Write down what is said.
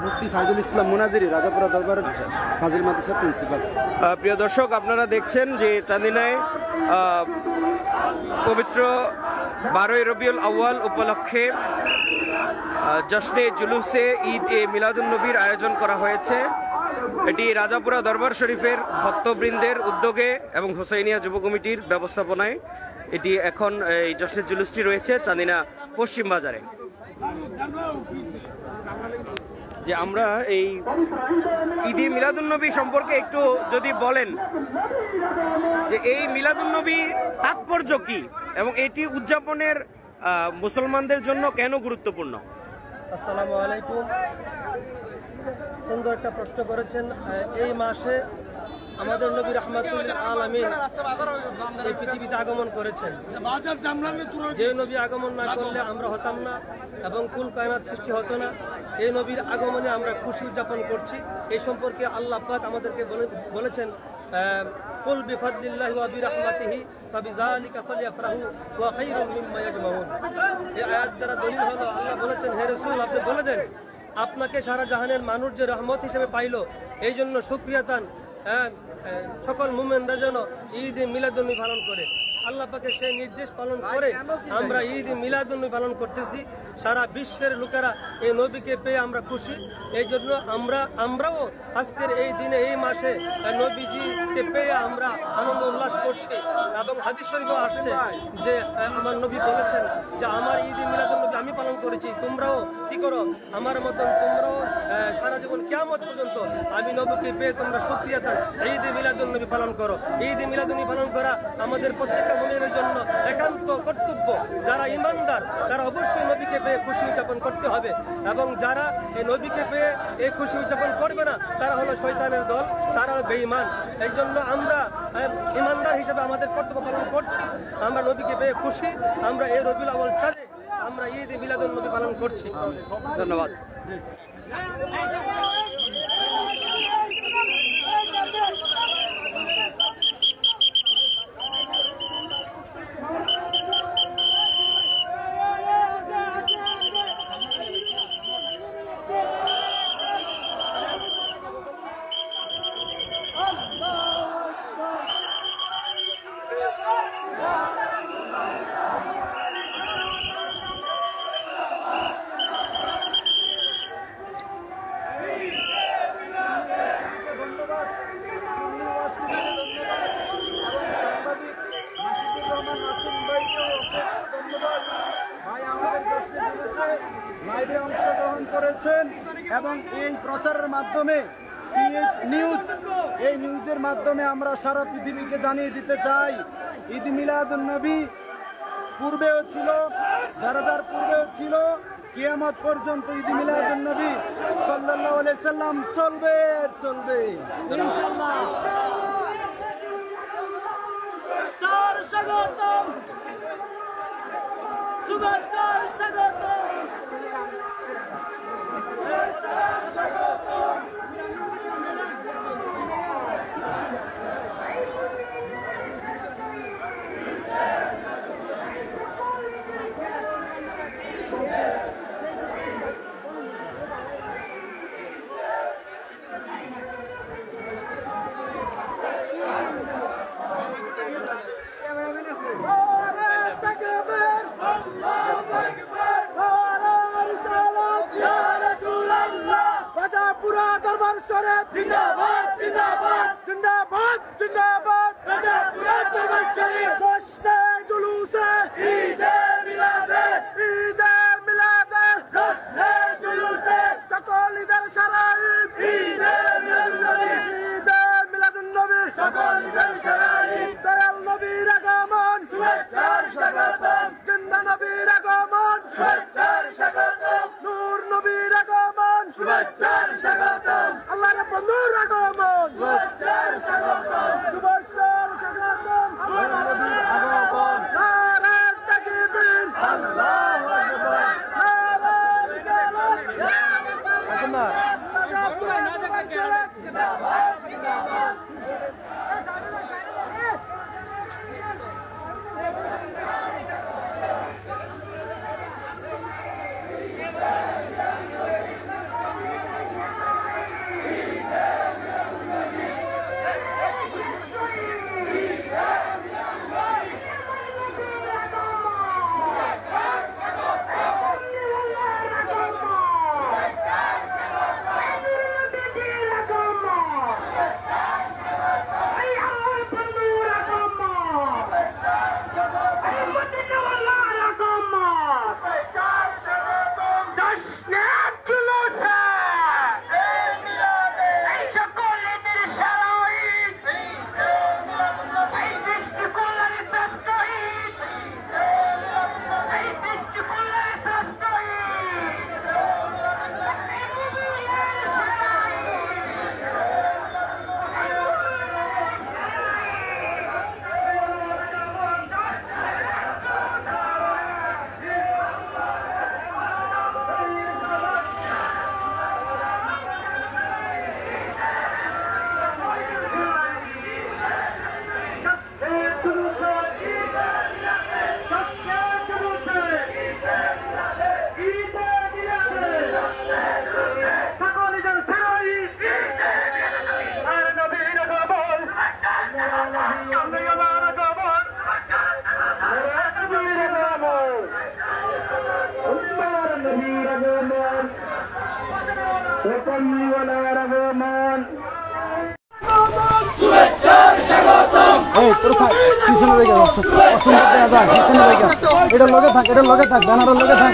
মুফতি সাইদুল ইসলাম মুনাজিরি, রাজাপুরা দরবার ফাজিল মাদ্রাসার প্রিন্সিপাল। প্রিয় দর্শক, আপনারা দেখছেন যে চান্দিনায় পবিত্র 12ই রবিউল আউয়াল উপলক্ষে জশ্নে জুলুসে ঈদ এ মিলাদুন্নবীর আয়োজন করা হয়েছে। এটি রাজাপুরা দরবার শরীফের ভক্তবৃন্দের উদ্যোগে এবং হুসাইনিয়া যুব কমিটির ব্যবস্থাপনায় এটি এখন এই জশ্নে জুলুসটি রয়েছে চান্দিনা পশ্চিম বাজারে। যে আমরা এই ঈদে মিলাদুন্নবী সম্পর্কে একটু যদি বলেন যে এই মিলাদুন্নবী তাৎপর্য কি এবং এটি উদযাপনের মুসলমানদের জন্য কেন গুরুত্বপূর্ণ? আসসালামু আলাইকুম। সুন্দর একটা প্রশ্ন করেছেন। এই মাসে আমাদের নবী রাহমাতুল আলামিন এই পৃথিবীতে আগমন করেছেন। যে নবী আগমন না করলে আমরা হতাম না এবং কুল কায়নাত সৃষ্টি হতো না। এই নবীর আগমনে আমরা খুশি উদযাপন করছি। এই সম্পর্কে আল্লাহ পাক আমাদেরকে বলেছেন, কুল বিফাদলিল্লাহি ওয়া বিরাহমাতিহি ফাবিযালিকা ফালইফরাহু ওয়া খায়রুম মিম্মা ইয়াজমাউন। এই আয়াত দ্বারা দলিল হলো আল্লাহ বলেছেন, হে রাসূল আপনি বলে দেন আপনাকে সারা জাহানের মানুষ যে রহমত হিসেবে পাইলো, এই জন্য শুকরিয়া দান সকল মুমিনরা যেন ঈদ মিলাদুন্নবী পালন করে। আল্লাহ পাকের সেই নির্দেশ পালন করে আমরা ঈদ মিলাদুন্নবী পালন করতেছি। সারা বিশ্বের লোকেরা এই নবীকে পেয়ে আমরা খুশি। এই জন্য আমরাও আজকের এই দিনে এই মাসে নবীজিকে পেয়ে আমরা আনন্দ উল্লাস করছি। এবং হাদিস শরীফেও আসছে যে আমার নবী বলেছেন যে আমার ঈদ মিলাদুন্নবী আমি পালন করেছি, তোমরাও কি করো আমার মতন, তোমরাও সারা জীবন কিয়ামত পর্যন্ত আমি নবীকে পেয়ে তোমরা শুকরিয়া দান ঈদ মিলাদুন্নবী পালন করো। ঈদ মিলাদুন্নবী পালন করা আমাদের প্রত্যেকটা মুমিনের জন্য একান্ত কর্তব্য। যারা ইমানদার তারা অবশ্যই নবীকে পেয়ে খুশি উদযাপন করতে হবে এবং যারা এই নবীকে পেয়ে এই খুশি উদযাপন করবে না তারা হলো শয়তানের দল, তারা হলো বেঈমান। এই জন্য আমরা ইমানদার হিসেবে আমাদের কর্তব্য পালন করছি। আমরা নবীকে পেয়ে খুশি। আমরা এই রবিউল আউয়াল চাঁদে আমরা ঈদ মিলাদুন্নবী পালন করছি। ধন্যবাদ। লাইভে অংশগ্রহণ করেছেন এবং এই প্রচারের মাধ্যমে সিএইচ নিউজ, এই নিউজের মাধ্যমে আমরা সারা পৃথিবীকে জানিয়ে দিতে চাই ঈদ মিলাদুন্নবী পূর্বেও ছিল, দরজার পূর্বেও ছিল, কিয়ামত পর্যন্ত ঈদ মিলাদুন্নবী সাল্লাল্লাহু আলাইহি সাল্লাম চলবে ইনশাআল্লাহ। স্বাগতম, শুভেচ্ছা স্বাগতম। এটার লগে থাক ব্যানারের লগে থাক।